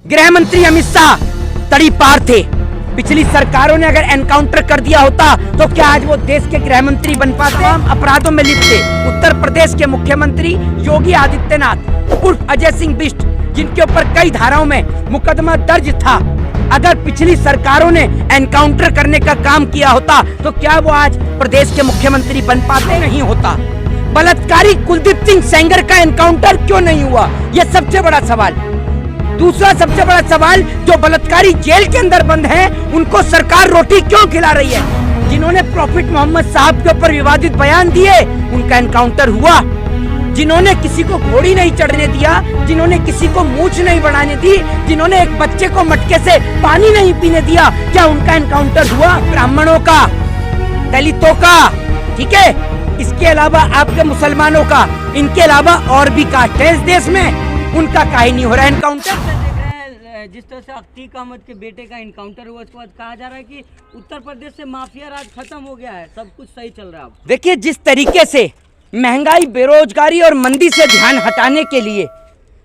गृह मंत्री अमित शाह तड़ी पार थे। पिछली सरकारों ने अगर एनकाउंटर कर दिया होता तो क्या आज वो देश के गृह मंत्री बन पाते? तमाम अपराधों में लिप्त थे उत्तर प्रदेश के मुख्यमंत्री योगी आदित्यनाथ उर्फ अजय सिंह बिष्ट, जिनके ऊपर कई धाराओं में मुकदमा दर्ज था। अगर पिछली सरकारों ने एनकाउंटर करने का काम किया होता तो क्या वो आज प्रदेश के मुख्यमंत्री बन पाते? नहीं होता। बलात्कारी कुलदीप सिंह सेंगर का एनकाउंटर क्यों नहीं हुआ, यह सबसे बड़ा सवाल। दूसरा सबसे बड़ा सवाल, जो बलात्कारी जेल के अंदर बंद हैं, उनको सरकार रोटी क्यों खिला रही है? जिन्होंने प्रॉफिट मोहम्मद साहब के ऊपर विवादित बयान दिए, उनका एनकाउंटर हुआ। जिन्होंने किसी को घोड़ी नहीं चढ़ने दिया, जिन्होंने किसी को मूछ नहीं बढ़ाने दी, जिन्होंने एक बच्चे को मटके से पानी नहीं पीने दिया, क्या उनका एनकाउंटर हुआ? ब्राह्मणों का, दलितों का, ठीक है, इसके अलावा आपके मुसलमानों का, इनके अलावा और भी कास्ट है इस देश में, उनका काहे नहीं हो रहा एनकाउंटर? जिस तरह से अतीक अहमद के बेटे का एनकाउंटर हुआ, उसके बाद कहा जा रहा है कि उत्तर प्रदेश से माफिया राज खत्म हो गया है, सब कुछ सही चल रहा है। देखिए, जिस तरीके से महंगाई, बेरोजगारी और मंदी से ध्यान हटाने के लिए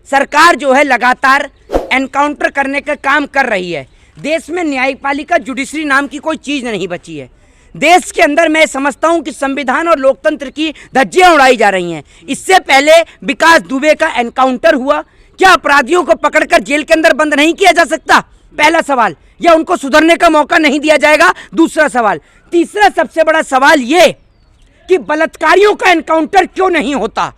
सरकार जो है लगातार एनकाउंटर करने का काम कर रही है। देश में न्यायपालिका, जुडिशरी नाम की कोई चीज़ नहीं बची है। देश के अंदर मैं समझता हूं कि संविधान और लोकतंत्र की धज्जियां उड़ाई जा रही हैं। इससे पहले विकास दुबे का एनकाउंटर हुआ, क्या अपराधियों को पकड़कर जेल के अंदर बंद नहीं किया जा सकता? पहला सवाल। या उनको सुधरने का मौका नहीं दिया जाएगा? दूसरा सवाल। तीसरा सबसे बड़ा सवाल ये कि बलात्कारियों का एनकाउंटर क्यों नहीं होता?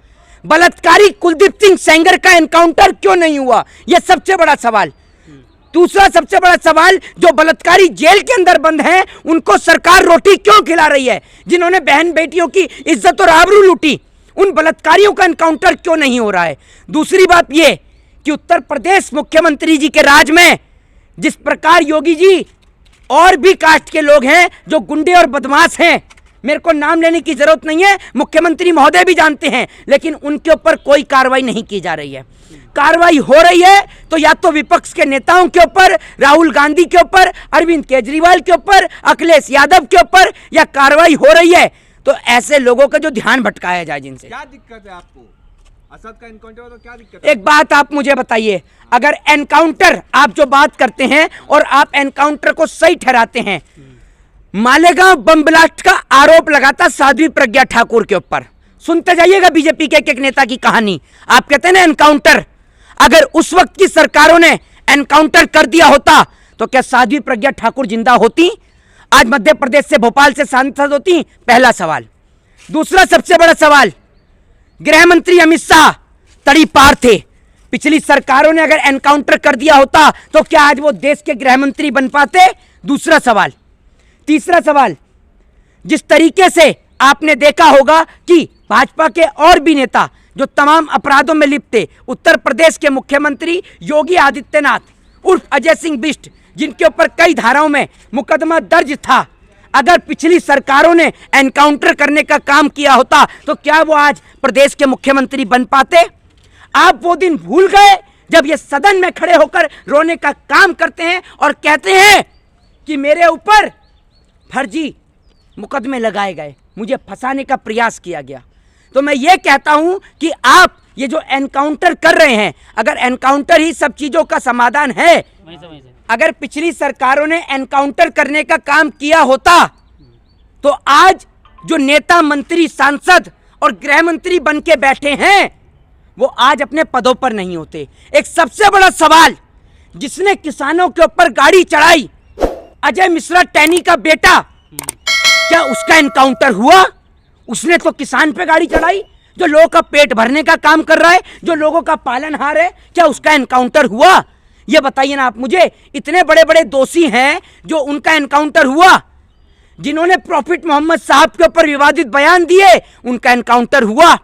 बलात्कारी कुलदीप सिंह सेंगर का एनकाउंटर क्यों नहीं हुआ? यह सबसे बड़ा सवाल। दूसरा सबसे बड़ा सवाल, जो बलात्कारी जेल के अंदर बंद हैं, उनको सरकार रोटी क्यों खिला रही है? जिन्होंने बहन बेटियों की इज्जत और आबरू लूटी, उन बलात्कारियों का एनकाउंटर क्यों नहीं हो रहा है? दूसरी बात यह कि उत्तर प्रदेश मुख्यमंत्री जी के राज में जिस प्रकार योगी जी और भी कास्ट के लोग हैं जो गुंडे और बदमाश हैं, मेरे को नाम लेने की जरूरत नहीं है, मुख्यमंत्री महोदय भी जानते हैं, लेकिन उनके ऊपर कोई कार्रवाई नहीं की जा रही है। कार्रवाई हो रही है तो या तो विपक्ष के नेताओं के ऊपर, राहुल गांधी के ऊपर, अरविंद केजरीवाल के ऊपर, अखिलेश यादव के ऊपर, या कार्रवाई हो रही है तो ऐसे लोगों का जो ध्यान भटकाया जाए जिनसे। क्या दिक्कत है आपको? असद का एनकाउंटर हो तो क्या दिक्कत है? एक बात आप मुझे बताइए, अगर एनकाउंटर आप जो बात करते हैं और आप एनकाउंटर को सही ठहराते हैं, मालेगांव बम ब्लास्ट का आरोप लगाता साध्वी प्रज्ञा ठाकुर के ऊपर, सुनते जाइएगा बीजेपी के एक नेता की कहानी। आप कहते हैं ना एनकाउंटर, अगर उस वक्त की सरकारों ने एनकाउंटर कर दिया होता तो क्या साध्वी प्रज्ञा ठाकुर जिंदा होती? आज मध्य प्रदेश से, भोपाल से सांसद होती? पहला सवाल। दूसरा सबसे बड़ा सवाल, गृह मंत्री अमित शाह तड़ी पार थे। पिछली सरकारों ने अगर एनकाउंटर कर दिया होता तो क्या आज वो देश के गृह मंत्री बन पाते? दूसरा सवाल। तीसरा सवाल, जिस तरीके से आपने देखा होगा कि भाजपा के और भी नेता जो तमाम अपराधों में लिप्त थे, उत्तर प्रदेश के मुख्यमंत्री योगी आदित्यनाथ उर्फ अजय सिंह बिष्ट, जिनके ऊपर कई धाराओं में मुकदमा दर्ज था, अगर पिछली सरकारों ने एनकाउंटर करने का काम किया होता तो क्या वो आज प्रदेश के मुख्यमंत्री बन पाते? आप वो दिन भूल गए जब ये सदन में खड़े होकर रोने का काम करते हैं और कहते हैं कि मेरे ऊपर फर्जी मुकदमे लगाए गए, मुझे फंसाने का प्रयास किया गया। तो मैं ये कहता हूं कि आप ये जो एनकाउंटर कर रहे हैं, अगर एनकाउंटर ही सब चीजों का समाधान है, अगर पिछली सरकारों ने एनकाउंटर करने का काम किया होता तो आज जो नेता, मंत्री, सांसद और गृह मंत्री बन के बैठे हैं वो आज अपने पदों पर नहीं होते। एक सबसे बड़ा सवाल, जिसने किसानों के ऊपर गाड़ी चढ़ाई, अजय मिश्रा टैनी का बेटा, क्या उसका एनकाउंटर हुआ? उसने तो किसान पे गाड़ी चढ़ाई, जो लोगों का पेट भरने का काम कर रहा है, जो लोगों का पालनहार है, क्या उसका एनकाउंटर हुआ? ये बताइए ना आप मुझे। इतने बड़े बड़े दोषी हैं जो उनका एनकाउंटर हुआ? जिन्होंने प्रॉफिट मोहम्मद साहब के ऊपर विवादित बयान दिए, उनका एनकाउंटर हुआ?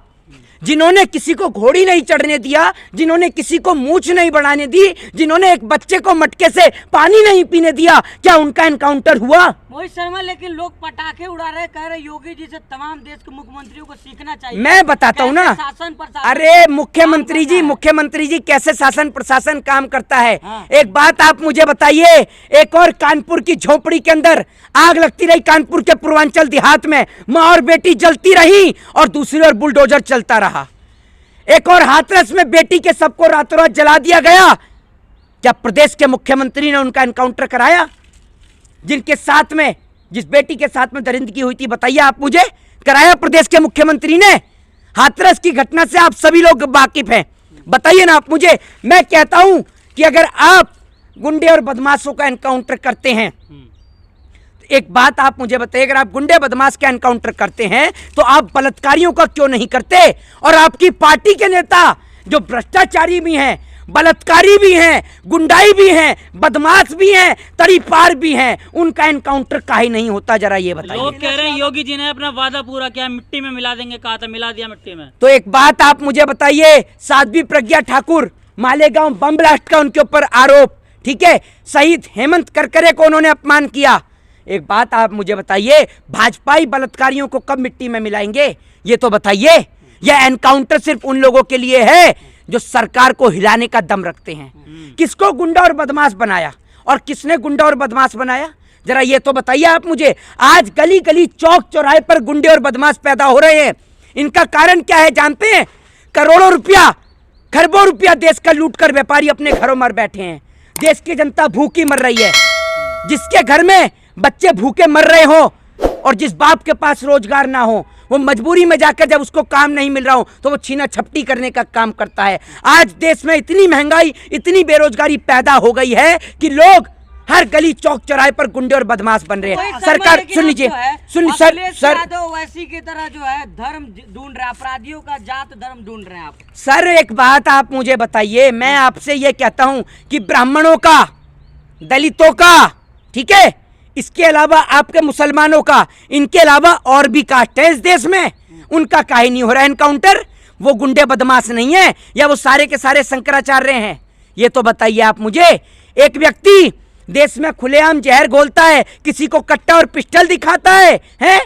जिन्होंने किसी को घोड़ी नहीं चढ़ने दिया, जिन्होंने किसी को मूछ नहीं बढ़ाने दी, जिन्होंने एक बच्चे को मटके से पानी नहीं पीने दिया, क्या उनका एनकाउंटर हुआ? मोहित शर्मा, लेकिन लोग पटाखे उड़ा रहे, कह रहे योगी जी से तमाम देश के मुख्यमंत्रियों को सीखना चाहिए। मैं बताता हूँ ना, शासन प्रशासन, अरे मुख्यमंत्री जी कैसे शासन प्रशासन काम करता है। हाँ। एक बात आप मुझे बताइए, एक और कानपुर की झोपड़ी के अंदर आग लगती रही, कानपुर के पूर्वांचल देहात में माँ और बेटी जलती रही और दूसरी ओर बुलडोजर चलता रहा। एक और हाथरस में बेटी के सबको रातों रात जला दिया गया, क्या प्रदेश के मुख्यमंत्री ने उनका एनकाउंटर कराया? जिनके साथ में, जिस बेटी के साथ में दरिंदगी हुई थी, बताइए आप मुझे, कराया प्रदेश के मुख्यमंत्री ने? हाथरस की घटना से आप सभी लोग वाकिफ हैं, बताइए ना आप मुझे। मैं कहता हूं कि अगर आप गुंडे और बदमाशों का एनकाउंटर करते हैं, एक बात आप मुझे बताइए, अगर आप गुंडे बदमाश का एनकाउंटर करते हैं तो आप बलात्कारियों का क्यों नहीं करते? और आपकी पार्टी के नेता जो भ्रष्टाचारी भी हैं, बलात्कारी भी हैं, गुंडाई भी हैं, बदमाश भी हैं, तड़ीपार भी हैं, उनका एनकाउंटर काहे नहीं होता? जरा ये बताइए। लोग कह रहे हैं योगी जी ने अपना वादा पूरा किया, मिट्टी में मिला देंगे कहा था, मिला दिया मिट्टी में। तो एक बात आप मुझे बताइए, साध्वी प्रज्ञा ठाकुर, मालेगांव बम ब्लास्ट का उनके ऊपर आरोप, ठीक है, शहीद हेमंत करकरे को उन्होंने अपमान किया। एक बात आप मुझे बताइए, भाजपाई बलात्कारियों को कब मिट्टी में मिलाएंगे? ये तो बताइए। यह एनकाउंटर सिर्फ उन लोगों के लिए है जो सरकार को हिलाने का दम रखते हैं। किसको गुंडा और बदमाश बनाया और किसने गुंडा और बदमाश बनाया? जरा ये तो बताइए आप मुझे। आज गली गली चौक चौराहे पर गुंडे और बदमाश पैदा हो रहे हैं। इनका कारण क्या है जानते हैं? करोड़ों रुपया, खरबों रुपया देश का लूट कर व्यापारी अपने घरों में बैठे हैं। देश की जनता भूखी मर रही है। जिसके घर में बच्चे भूखे मर रहे हो और जिस बाप के पास रोजगार ना हो, वो मजबूरी में जाकर जब उसको काम नहीं मिल रहा हो तो वो छीना झपटी करने का काम करता है। आज देश में इतनी महंगाई, इतनी बेरोजगारी पैदा हो गई है कि लोग हर गली चौक चौराहे पर गुंडे और बदमाश बन रहे हैं। सरकार सुन लीजिए, सुन सर वैसी की तरह जो है धर्म ढूंढ रहे हैं, अपराधियों का जात धर्म ढूंढ रहे हैं आप। सर एक बात आप मुझे बताइए, मैं आपसे ये कहता हूं कि ब्राह्मणों का, दलितों का, ठीक है, इसके अलावा आपके मुसलमानों का, इनके अलावा और भी कास्ट है इस देश में, उनका काहे नहीं हो रहा एनकाउंटर? वो गुंडे बदमाश नहीं है या वो सारे के सारे शंकराचार्य हैं? ये तो बताइए आप मुझे। एक व्यक्ति देश में खुलेआम जहर घोलता है, किसी को कट्टा और पिस्टल दिखाता है, हैं?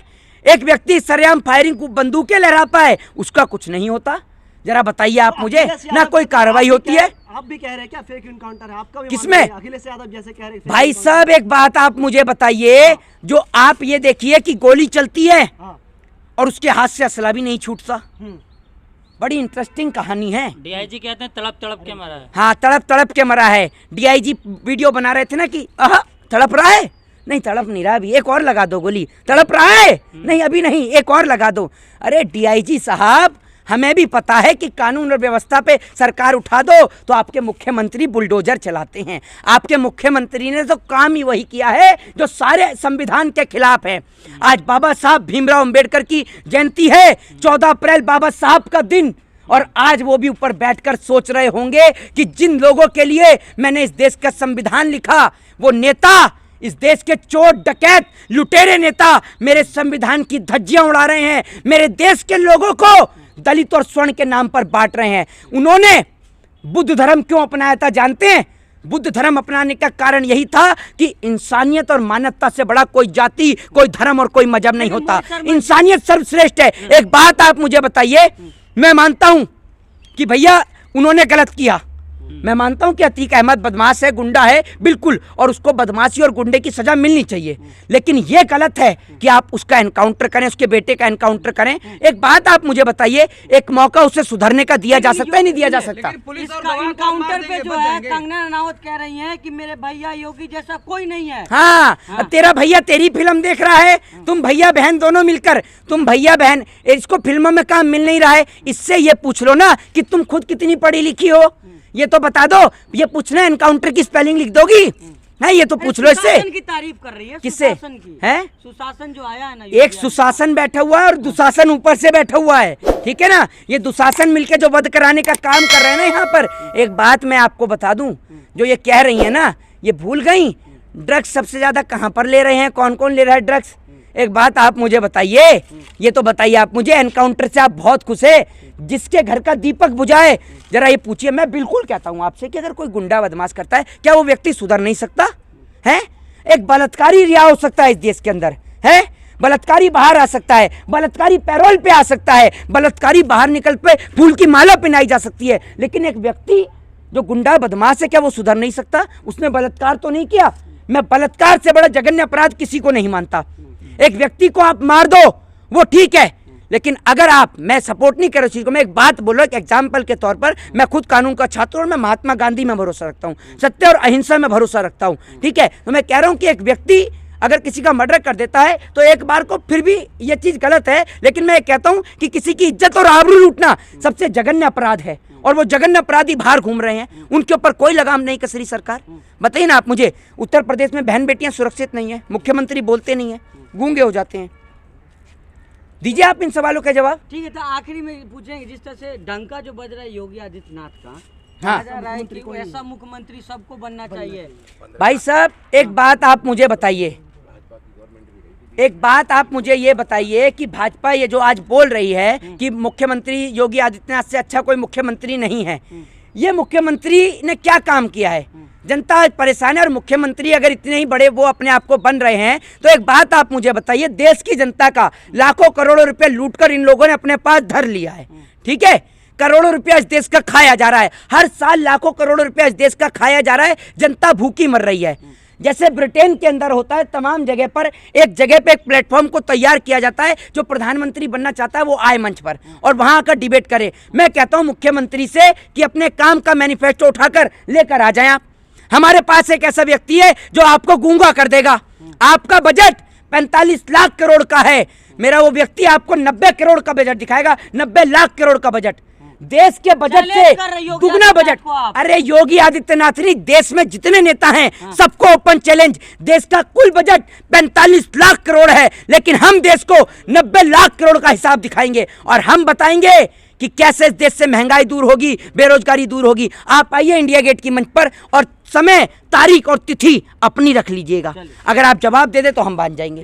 एक व्यक्ति सरेआम फायरिंग को बंदूकें लहराता है, उसका कुछ नहीं होता? जरा बताइए आप मुझे, ना कोई कार्रवाई होती है। आप भी कह रहे हैं क्या फेक एनकाउंटर है आपका? किसमें? अखिलेश यादव जैसे कह रहे हैं। भाई साहब एक बात आप मुझे बताइए, जो आप ये देखिए कि गोली चलती है और उसके हाथ से असला भी नहीं छूटता। बड़ी इंटरेस्टिंग कहानी है। डीआईजी कहते हैं तड़प तड़प के मरा है। हाँ, तड़प तड़प के मरा है। डीआईजी वीडियो बना रहे थे ना कि तड़प रहा है, नहीं तड़प नहीं रहा, अभी एक और लगा दो गोली। तड़प रहा है, नहीं अभी नहीं, एक और लगा दो। अरे डीआईजी साहब, हमें भी पता है कि कानून और व्यवस्था पे सरकार उठा दो तो आपके मुख्यमंत्री बुलडोजर चलाते हैं। आपके मुख्यमंत्री ने तो काम ही वही किया है जो सारे संविधान के खिलाफ है। आज बाबा साहब भीमराव अंबेडकर की जयंती है, 14 अप्रैल बाबा साहब का दिन, और आज वो भी ऊपर बैठकर सोच रहे होंगे कि जिन लोगों के लिए मैंने इस देश का संविधान लिखा, वो नेता, इस देश के चोर डकैत लुटेरे नेता मेरे संविधान की धज्जियां उड़ा रहे हैं, मेरे देश के लोगों को दलित और स्वर्ण के नाम पर बांट रहे हैं। उन्होंने बुद्ध धर्म क्यों अपनाया था जानते हैं? बुद्ध धर्म अपनाने का कारण यही था कि इंसानियत और मानवता से बड़ा कोई जाति, कोई धर्म और कोई मजहब नहीं होता। इंसानियत सर्वश्रेष्ठ है। एक बात आप मुझे बताइए, मैं मानता हूं कि भैया उन्होंने गलत किया, मैं मानता हूं कि अतीक अहमद बदमाश है, गुंडा है, बिल्कुल, और उसको बदमाशी और गुंडे की सजा मिलनी चाहिए। लेकिन यह गलत है कि आप उसका एनकाउंटर करें, उसके बेटे का एनकाउंटर करें। एक बात आप मुझे बताइए, एक मौका उसे सुधरने का दिया जा सकता है, नहीं दिया जा सकता? एनकाउंटर पे जो है कंगना रनावत कह रही हैं कि मेरे भैया योगी जैसा कोई नहीं है। हाँ, अब तेरा भैया तेरी फिल्म देख रहा है, तुम भैया बहन दोनों मिलकर, तुम भैया बहन, इसको फिल्मों में काम मिल नहीं रहा है, इससे ये पूछ लो ना कि तुम खुद कितनी पढ़ी लिखी हो, ये तो बता दो। ये पूछना एनकाउंटर की स्पेलिंग लिख दोगी? है, ये तो पूछ लो इससे। सुशासन की तारीफ कर रही है। किससे? सुशासन की है? सुशासन जो आया है ना, एक सुशासन बैठा हुआ है और दुशासन ऊपर से बैठा हुआ है, ठीक है ना? ये दुशासन मिलके जो वध कराने का काम कर रहे हैं ना यहाँ पर। एक बात मैं आपको बता दूं, जो ये कह रही है ना, ये भूल गई ड्रग्स सबसे ज्यादा कहाँ पर ले रहे हैं, कौन कौन ले रहा है ड्रग्स? एक बात आप मुझे बताइए, ये तो बताइए आप मुझे, एनकाउंटर से आप बहुत खुश है, जिसके घर का दीपक बुझाए, जरा ये पूछिए। मैं बिल्कुल कहता हूं आपसे कि अगर कोई गुंडा बदमाश करता है, क्या वो व्यक्ति सुधर नहीं सकता है? एक बलात्कारी रिहा हो सकता है इस देश के अंदर, है? बलात्कारी बाहर आ सकता है, बलात्कारी पैरोल पे आ सकता है, बलात्कारी बाहर निकल पे फूल की माला पहनाई जा सकती है। लेकिन एक व्यक्ति जो गुंडा बदमाश है, क्या वो सुधर नहीं सकता? उसने बलात्कार तो नहीं किया। मैं बलात्कार से बड़ा जघन्य अपराध किसी को नहीं मानता। एक व्यक्ति को आप मार दो वो ठीक है, लेकिन अगर आप, मैं सपोर्ट नहीं कर रहा उस चीज को, मैं एक बात बोल रहा हूं, एक एग्जाम्पल के तौर पर, मैं खुद कानून का छात्र और मैं महात्मा गांधी में भरोसा रखता हूं, सत्य और अहिंसा में भरोसा रखता हूं, ठीक है। तो मैं कह रहा हूं कि एक व्यक्ति अगर किसी का मर्डर कर देता है तो एक बार को फिर भी ये चीज गलत है, लेकिन मैं कहता हूं कि किसी की इज्जत और आबरू लूटना सबसे जघन्य अपराध है, और वो जघन्य अपराधी बाहर घूम रहे हैं, उनके ऊपर कोई लगाम नहीं कस रही सरकार। बताइए ना आप मुझे, उत्तर प्रदेश में बहन बेटियां सुरक्षित नहीं है, मुख्यमंत्री बोलते नहीं है, गूंगे हो जाते हैं। दीजिए आप इन सवालों का जवाब। ठीक है, तो आखिरी में पूछेंगे, जिस तरह से डंका जो बज रहा है योगी आदित्यनाथ का, हाँ। कहा जा रहा है कि वो ऐसा मुख्यमंत्री सबको बनना चाहिए। भाई साहब एक बात आप मुझे बताइए, एक बात आप मुझे ये बताइए कि भाजपा ये जो आज बोल रही है कि मुख्यमंत्री योगी आदित्यनाथ से अच्छा कोई मुख्यमंत्री नहीं है, ये मुख्यमंत्री ने क्या काम किया है? जनता आज परेशान है, और मुख्यमंत्री अगर इतने ही बड़े वो अपने आप को बन रहे हैं, तो एक बात आप मुझे बताइए, देश की जनता का लाखों करोड़ों रुपए लूटकर इन लोगों ने अपने पास धर लिया है, ठीक है। करोड़ों रुपया इस देश का खाया जा रहा है, हर साल लाखों करोड़ों रुपया इस देश का खाया जा रहा है, जनता भूखी मर रही है। जैसे ब्रिटेन के अंदर होता है, तमाम जगह पर एक जगह पे एक प्लेटफॉर्म को तैयार किया जाता है, जो प्रधानमंत्री बनना चाहता है वो आए मंच पर और वहां आकर डिबेट करे। मैं कहता हूं मुख्यमंत्री से कि अपने काम का मैनिफेस्टो उठाकर लेकर आ जाएं आप। हमारे पास एक ऐसा व्यक्ति है जो आपको गूंगा कर देगा। आपका बजट 45 लाख करोड़ का है, मेरा वो व्यक्ति आपको 90 करोड़ का बजट दिखाएगा, 90 लाख करोड़ का बजट, देश के बजट से दुगना बजट। अरे योगी आदित्यनाथ नहीं, देश में जितने नेता हैं सबको ओपन चैलेंज, देश का कुल बजट 45 लाख करोड़ है, लेकिन हम देश को 90 लाख करोड़ का हिसाब दिखाएंगे और हम बताएंगे कि कैसे इस देश से महंगाई दूर होगी, बेरोजगारी दूर होगी। आप आइए इंडिया गेट की मंच पर और समय, तारीख और तिथि अपनी रख लीजिएगा, अगर आप जवाब दे दे तो हम मान जाएंगे।